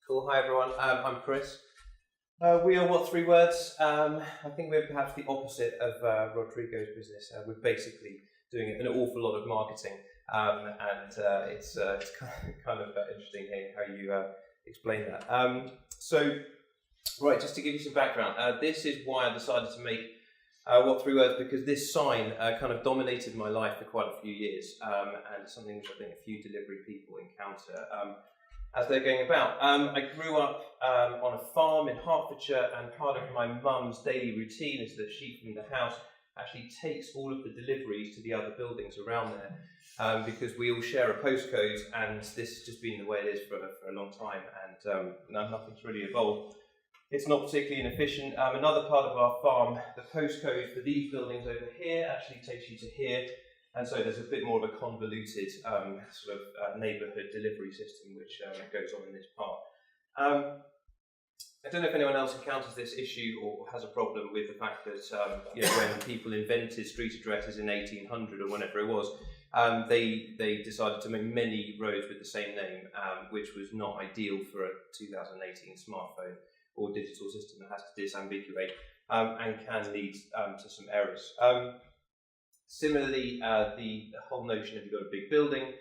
Cool. Hi everyone. I'm Chris. We are What3words. I think we're perhaps the opposite of Rodrigo's business. We're basically doing an awful lot of marketing, and it's kind of interesting how you explain that. Right, just to give you some background, this is why I decided to make What3words, because this sign kind of dominated my life for quite a few years, and something which I think a few delivery people encounter as they're going about. I grew up on a farm in Hertfordshire, and part of my mum's daily routine is that she from the house actually takes all of the deliveries to the other buildings around there, because we all share a postcode, and this has just been the way it is for a long time, and nothing's really evolved. It's not particularly inefficient. Another part of our farm, the postcode for these buildings over here actually takes you to here, and so there's a bit more of a convoluted neighbourhood delivery system which goes on in this part. I don't know if anyone else encounters this issue or has a problem with the fact that when people invented street addresses in 1800 or whenever it was, they decided to make many roads with the same name, which was not ideal for a 2018 smartphone or digital system that has to disambiguate and can lead to some errors. Similarly, the whole notion of you've got a big building,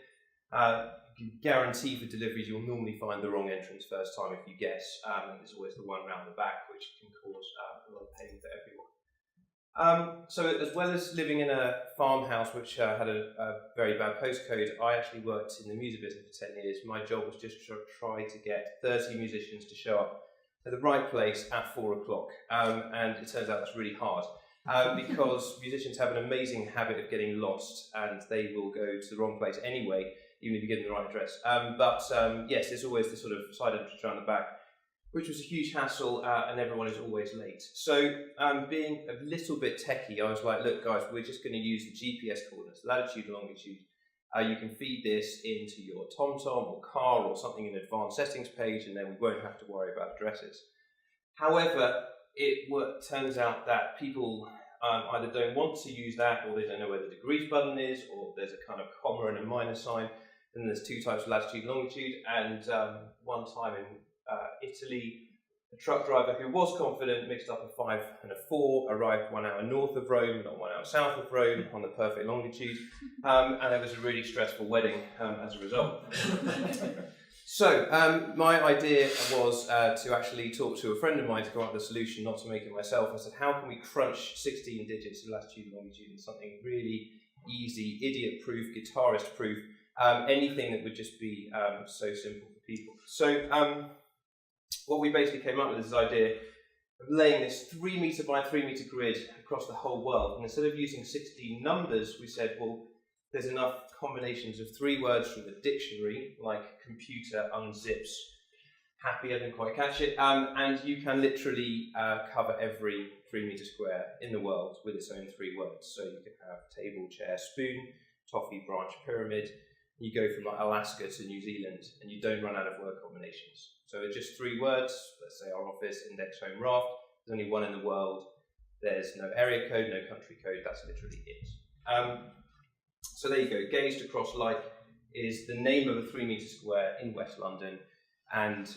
you can guarantee for deliveries you'll normally find the wrong entrance first time if you guess, and there's always the one round the back which can cause a lot of pain for everyone. So as well as living in a farmhouse which had a very bad postcode, I actually worked in the music business for 10 years. My job was just to try to get 30 musicians to show up at the right place at 4 o'clock, and it turns out that's really hard. Because musicians have an amazing habit of getting lost, and they will go to the wrong place anyway, even if you give them the right address. Yes, there's always this sort of side entrance around the back, which was a huge hassle, and everyone is always late. So being a little bit techie, I was like, look guys, we're just going to use the GPS coordinates, latitude, longitude. You can feed this into your TomTom or car or something in advanced settings page, and then we won't have to worry about addresses. However, it turns out that people either don't want to use that, or they don't know where the degrees button is, or there's a kind of comma and a minus sign. Then there's two types of latitude and longitude, and one time in Italy, a truck driver who was confident mixed up a 5 and a 4, arrived 1 hour north of Rome, not 1 hour south of Rome, on the perfect longitude, and it was a really stressful wedding as a result. So, my idea was to actually talk to a friend of mine to come up with a solution, not to make it myself. I said, how can we crunch 16 digits of latitude and longitude into something really easy, idiot-proof, guitarist-proof, anything that would just be so simple for people. So, what we basically came up with is this idea of laying this 3 metre by 3 metre grid across the whole world. And instead of using 16 numbers, we said, well, there's enough combinations of 3 words from the dictionary, like computer unzips, happy, I didn't quite catch it, and you can literally cover every 3 metre square in the world with its own 3 words. So you can have table, chair, spoon, toffee, branch, pyramid. You go from like Alaska to New Zealand, and you don't run out of word combinations. So it's just 3 words. Let's say our office, index, home, raft. There's only one in the world. There's no area code, no country code. That's literally it. So there you go. Gazed across like is the name of a 3 metre square in West London, and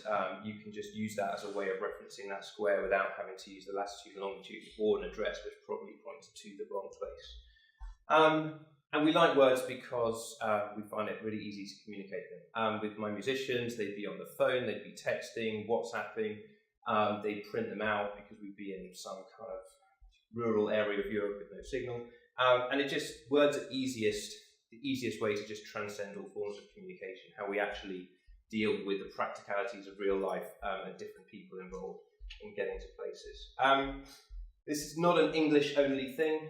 you can just use that as a way of referencing that square without having to use the latitude and longitude or an address which probably points to the wrong place. And we like words because we find it really easy to communicate them. With my musicians, they'd be on the phone, they'd be texting, WhatsApping, they'd print them out because we'd be in some kind of rural area of Europe with no signal. And words are the easiest way to just transcend all forms of communication, how we actually deal with the practicalities of real life and different people involved in getting to places. This is not an English-only thing.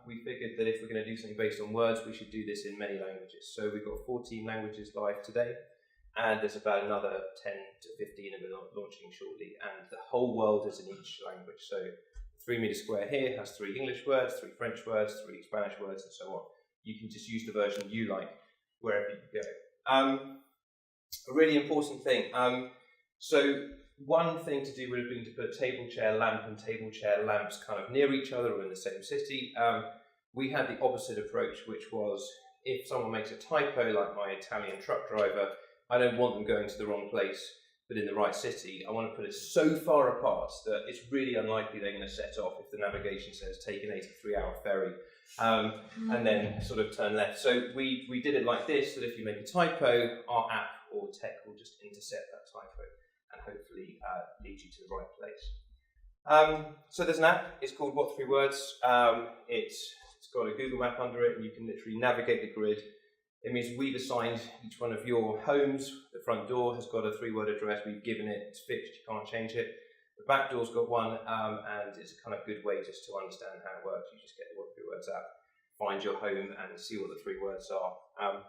We figured that if we're going to do something based on words, we should do this in many languages. So we've got 14 languages live today, and there's about another 10 to 15 that we're launching shortly, and the whole world is in each language. So 3 metre square here has 3 English words, 3 French words, 3 Spanish words, and so on. You can just use the version you like wherever you go. A really important thing. So one thing to do would have been to put table, chair, lamp and table, chair, lamps kind of near each other or in the same city. We had the opposite approach, which was if someone makes a typo, like my Italian truck driver, I don't want them going to the wrong place. but in the right city, I want to put it so far apart that it's really unlikely they're going to set off if the navigation says take an 83-hour ferry and then sort of turn left. So we did it like this, that if you make a typo, our app or tech will just intercept that typo and hopefully lead you to the right place. So there's an app, it's called what3words. It's got a Google map under it, and you can literally navigate the grid. It means we've assigned each one of your homes. The front door has got a 3-word address. We've given it, it's fixed, you can't change it. The back door's got one, and it's a kind of good way just to understand how it works. You just get the what3words app, find your home, and see what the 3 words are.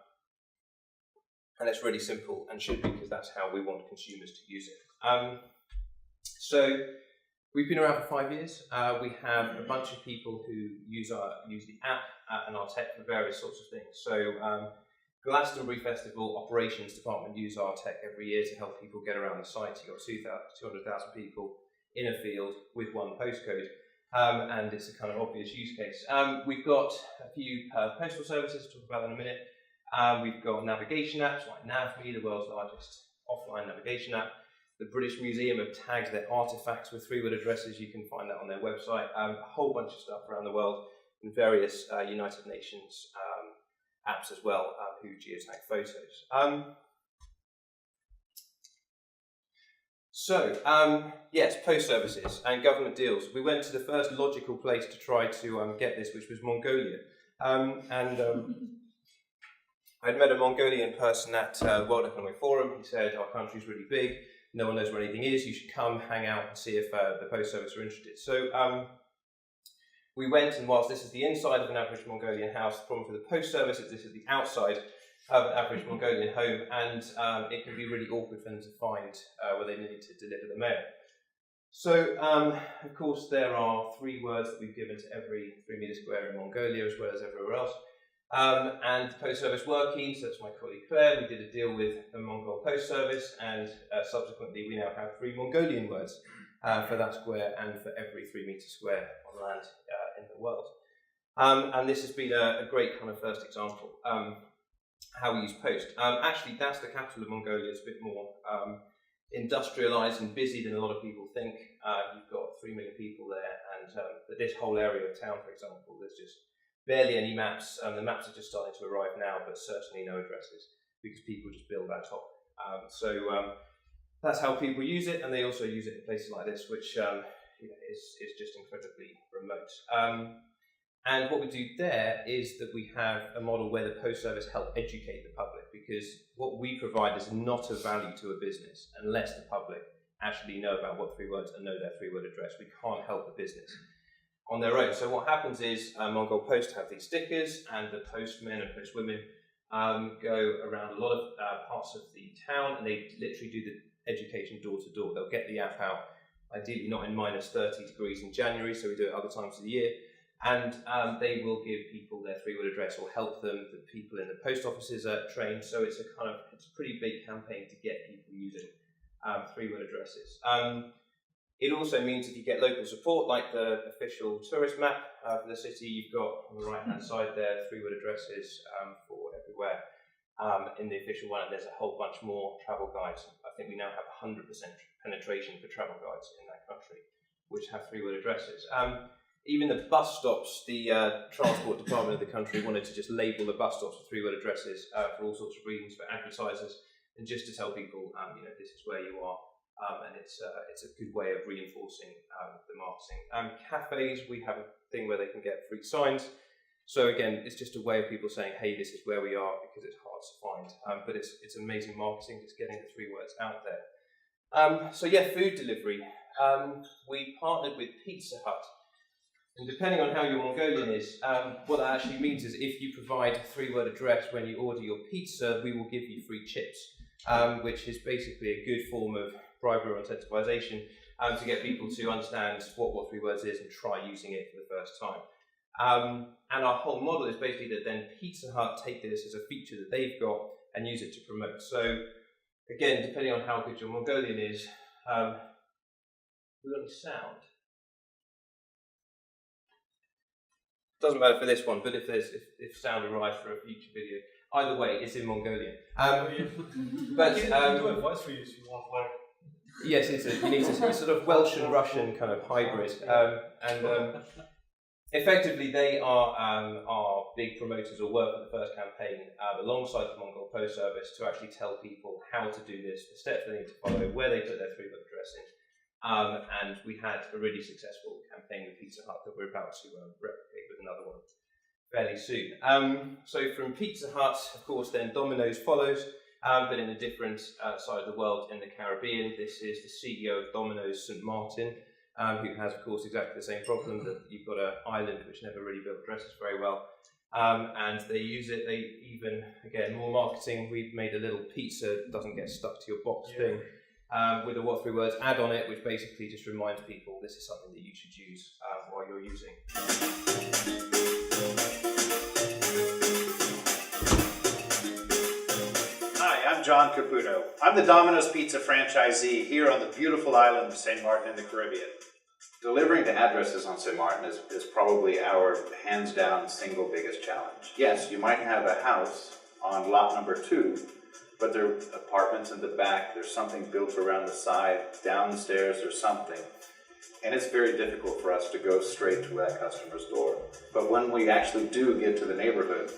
And it's really simple, and should be, because that's how we want consumers to use it. So we've been around for 5 years. We have a bunch of people who use the app and our tech for various sorts of things. So Glastonbury Festival operations department use our tech every year to help people get around the site. You've got 200,000 people in a field with one postcode, and it's a kind of obvious use case. We've got a few postal services to talk about in a minute. We've got navigation apps like NavMe, the world's largest offline navigation app. The British Museum have tagged their artefacts with 3-word addresses. You can find that on their website. A whole bunch of stuff around the world, and various United Nations apps as well who geotag photos. Yes, post services and government deals. We went to the first logical place to try to get this, which was Mongolia. I'd met a Mongolian person at the World Economic Forum. He said, our country's really big, no one knows where anything is, you should come, hang out and see if the post service are interested. So we went, and whilst this is the inside of an average Mongolian house, the problem for the post service is this is the outside of an average Mongolian home, and it can be really awkward for them to find where they need to deliver the mail. So, of course, there are 3 words that we've given to every 3 metre square in Mongolia, as well as everywhere else. And the post service working, so that's my colleague Claire. We did a deal with the Mongol Post Service, and subsequently we now have 3 Mongolian words for that square and for every 3 metre square on land in the world. And this has been a great kind of first example how we use post. Actually, that's the capital of Mongolia. It's a bit more industrialised and busy than a lot of people think. You've got 3 million people there, and this whole area of town, for example, there's just barely any maps. The maps are just starting to arrive now, but certainly no addresses, because people just build that top. That's how people use it, and they also use it in places like this, which is just incredibly remote. And what we do there is that we have a model where the post service help educate the public, because what we provide is not of value to a business unless the public actually know about what3words and know their 3-word address. We can't help the business on their own. So what happens is Mongol Post have these stickers, and the postmen and postwomen go around a lot of parts of the town, and they literally do the education door to door. They'll get the app out, ideally not in minus 30 degrees in January, so we do it other times of the year. And they will give people their 3-word address or help them. The people in the post offices are trained, so it's a pretty big campaign to get people using 3-word addresses. It also means if you get local support, like the official tourist map for the city, you've got on the right-hand side there 3-word addresses for everywhere in the official one, and there's a whole bunch more travel guides. I think we now have 100% penetration for travel guides in that country, which have 3-word addresses. Even the bus stops, the transport department of the country wanted to just label the bus stops with 3-word addresses for all sorts of reasons, for advertisers, and just to tell people, this is where you are. And it's a good way of reinforcing the marketing. Cafes, we have a thing where they can get free signs. So again, it's just a way of people saying, hey, this is where we are, because it's hard to find. But it's amazing marketing, just getting the 3 words out there. Food delivery. We partnered with Pizza Hut. And depending on how your Mongolian is, what that actually means is if you provide a 3-word address when you order your pizza, we will give you free chips, which is basically a good form of bribery or incentivization to get people to understand what what3words is and try using it for the first time. And our whole model is basically that then Pizza Hut take this as a feature that they've got and use it to promote. So again, depending on how good your Mongolian is, we've got any sound. Doesn't matter for this one, but if sound arrives for a future video, either way, it's in Mongolian. But we can do a voice for you if you want, like Yes, it's a sort of Welsh and Russian kind of hybrid, effectively they are big promoters or work for the first campaign alongside the Mongol Post Service to actually tell people how to do this, the steps they need to follow, where they put their 3-word address in. And we had a really successful campaign with Pizza Hut that we're about to replicate with another one fairly soon. So from Pizza Hut, of course, then Domino's follows, but in a different side of the world in the Caribbean. This is the CEO of Domino's, St. Martin, who has, of course, exactly the same problem, that you've got an island which never really built addresses very well. And they use it, they even, again, more marketing, we've made a little pizza that doesn't get stuck to your box thing. With a what3words add on it, which basically just reminds people this is something that you should use while you're using. Hi, I'm John Caputo. I'm the Domino's Pizza franchisee here on the beautiful island of St. Martin in the Caribbean. Delivering to addresses on St. Martin is probably our hands-down single biggest challenge. Yes, you might have a house on lot number 2, but there are apartments in the back, there's something built around the side, down the stairs, there's something. And it's very difficult for us to go straight to that customer's door. But when we actually do get to the neighborhood,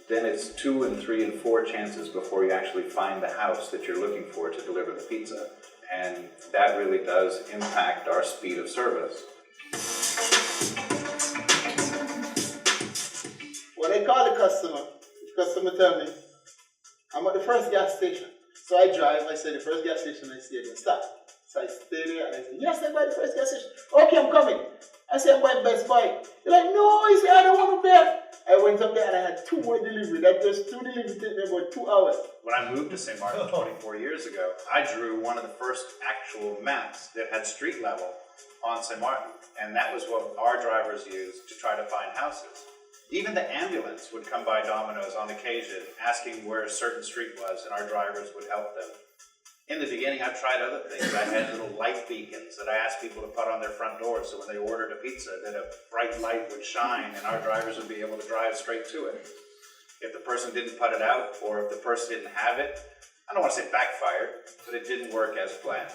then it's 2 and 3 and 4 chances before you actually find the house that you're looking for to deliver the pizza. And that really does impact our speed of service. When I call the customer tell me, I'm at the first gas station. So I drive, I say the first gas station I see, I don't stop. So I stay there and I say, yes, I'm by the first gas station. Okay, I'm coming. I say, I'm by Best Buy. They're like, no, he said, I don't want to pay. I went up there and I had 2 more deliveries. That just 2 deliveries take me about 2 hours. When I moved to St. Martin 24 years ago, I drew one of the first actual maps that had street level on St. Martin. And that was what our drivers used to try to find houses. Even the ambulance would come by Domino's on occasion asking where a certain street was, and our drivers would help them. In the beginning, I tried other things. I had little light beacons that I asked people to put on their front doors, so when they ordered a pizza, that a bright light would shine and our drivers would be able to drive straight to it. If the person didn't put it out, or if the person didn't have it, I don't want to say backfired, but it didn't work as planned.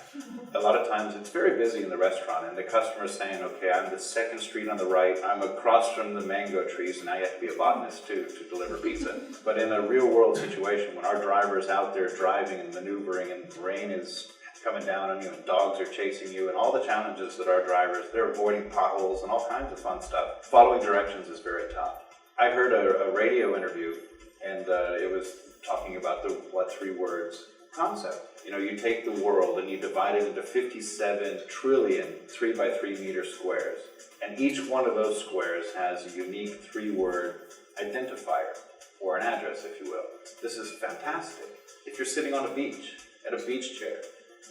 A lot of times it's very busy in the restaurant and the customer's saying, okay, I'm the second street on the right, I'm across from the mango trees, and now you have to be a botanist too to deliver pizza. But in a real world situation, when our driver's out there driving and maneuvering and rain is coming down on you and dogs are chasing you and all the challenges that our drivers, they're avoiding potholes and all kinds of fun stuff. Following directions is very tough. I heard a radio interview and it was talking about the what3words concept. You know, you take the world and you divide it into 57 trillion 3x3 meter squares. And each one of those squares has a unique 3-word identifier, or an address, if you will. This is fantastic. If you're sitting on a beach, at a beach chair,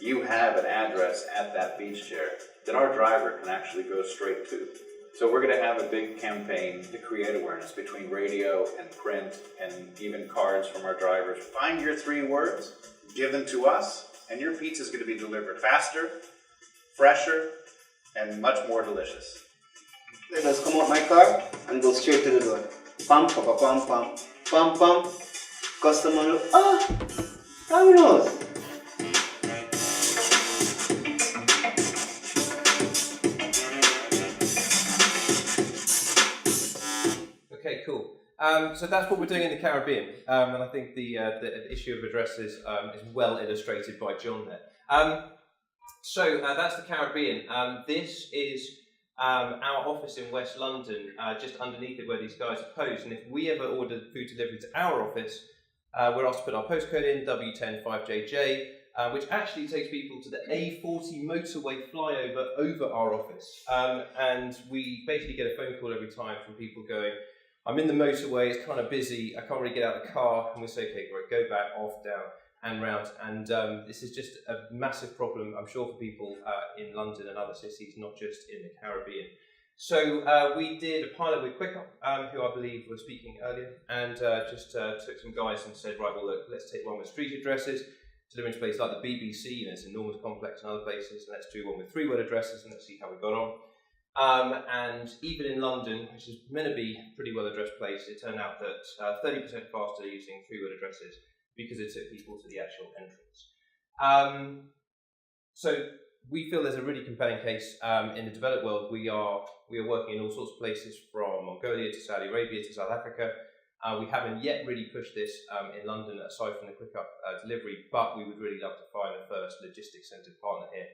you have an address at that beach chair that our driver can actually go straight to. So we're going to have a big campaign to create awareness between radio and print and even cards from our drivers. Find your 3 words, give them to us, and your pizza is going to be delivered faster, fresher, and much more delicious. Let us come out my car and go straight to the door. Pam, pam, pam, pam, pam, pam. Customer, Domino's. Okay, cool. So that's what we're doing in the Caribbean, and I think the issue of addresses is well illustrated by John there. So that's the Caribbean. This is our office in West London, just underneath it where these guys are posed. And if we ever order food delivery to our office, we're asked to put our postcode in, W105JJ, which actually takes people to the A40 motorway flyover over our office. And we basically get a phone call every time from people going, I'm in the motorway, it's kind of busy, I can't really get out of the car, and we say, okay, great, go back, off, down, and round. And this is just a massive problem, I'm sure, for people in London and other cities, not just in the Caribbean. So we did a pilot with Quicker, who I believe was speaking earlier, and just took some guys and said, right, well, look, let's take one with street addresses, deliver to places like the BBC, you know, it's an enormous complex and other places, and let's do one with 3-word addresses, and let's see how we got on. And even in London, which is meant to be a pretty well-addressed place, it turned out that 30% faster using 3-word addresses because it took people to the actual entrance. So we feel there's a really compelling case. In the developed world, we are working in all sorts of places, from Mongolia to Saudi Arabia to South Africa. We haven't yet really pushed this in London, aside from the quick up delivery, but we would really love to find the first logistics-centred partner here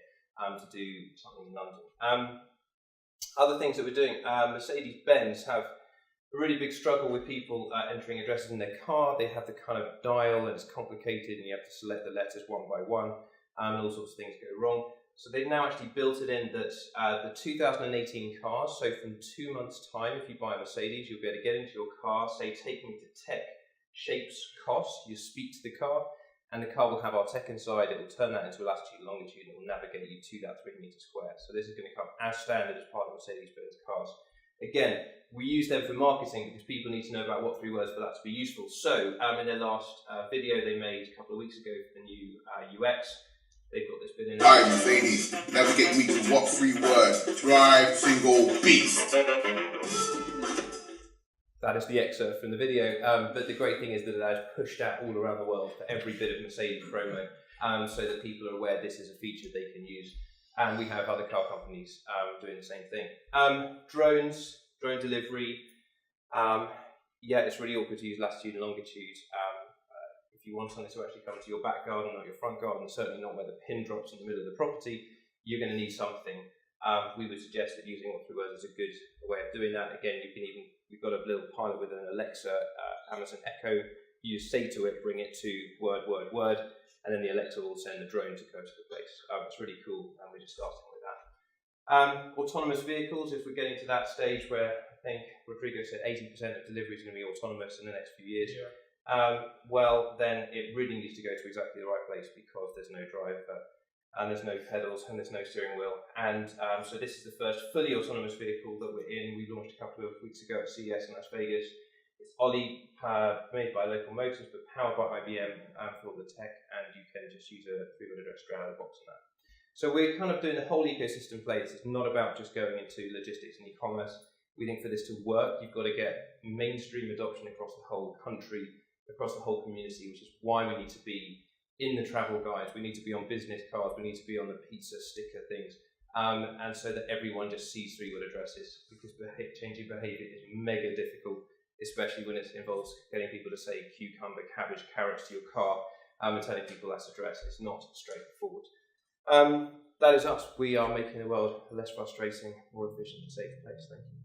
to do something in London. Other things that we're doing, Mercedes-Benz have a really big struggle with people entering addresses in their car. They have the kind of dial, and it's complicated, and you have to select the letters one by one, and all sorts of things go wrong. So they've now actually built it in that the 2018 cars, so from 2 months' time, if you buy a Mercedes, you'll be able to get into your car, say, take me to tech, shapes, cost, you speak to the car, and the car will have our tech inside. It will turn that into a latitude and longitude, and it will navigate you to that 3 meter square. So this is going to come as standard as part of Mercedes-Benz cars. Again, we use them for marketing because people need to know about what3words for that to be useful. So in their last video they made a couple of weeks ago for the new UX, they've got this bit in there. Hi Mercedes, navigate me to what3words, drive single beast. That is the excerpt from the video, but the great thing is that it has pushed out all around the world for every bit of Mercedes promo, so that people are aware this is a feature they can use. And we have other car companies doing the same thing. Drones, drone delivery. Yeah, it's really awkward to use latitude and longitude. If you want something to actually come to your back garden, not your front garden, certainly not where the pin drops in the middle of the property, you're going to need something. We would suggest that using what3words is a good way of doing that. Again, we've got a little pilot with an Alexa, Amazon Echo. You say to it, bring it to word, word, word, and then the Alexa will send the drone to go to the place. It's really cool, and we're just starting with that. Autonomous vehicles, if we're getting to that stage where I think Rodrigo said 80% of delivery is going to be autonomous in the next few years, well, then it really needs to go to exactly the right place, because there's no driver, and there's no pedals, and there's no steering wheel. And so this is the first fully autonomous vehicle that we're in. We launched a couple of weeks ago at CES in Las Vegas. It's Ollie, made by Local Motors, but powered by IBM for all the tech, and you can just use a 3-wheel address straight out of the box on that. So we're kind of doing the whole ecosystem place. It's not about just going into logistics and e-commerce. We think for this to work, you've got to get mainstream adoption across the whole country, across the whole community, which is why we need to be in the travel guides, we need to be on business cards, we need to be on the pizza sticker things, and so that everyone just sees 3-wheel addresses, because changing behaviour is mega difficult, especially when it involves getting people to say cucumber, cabbage, carrots to your car, and telling people that's address. It's not straightforward. That is us. We are making the world a less frustrating, more efficient and safer place. Thank you.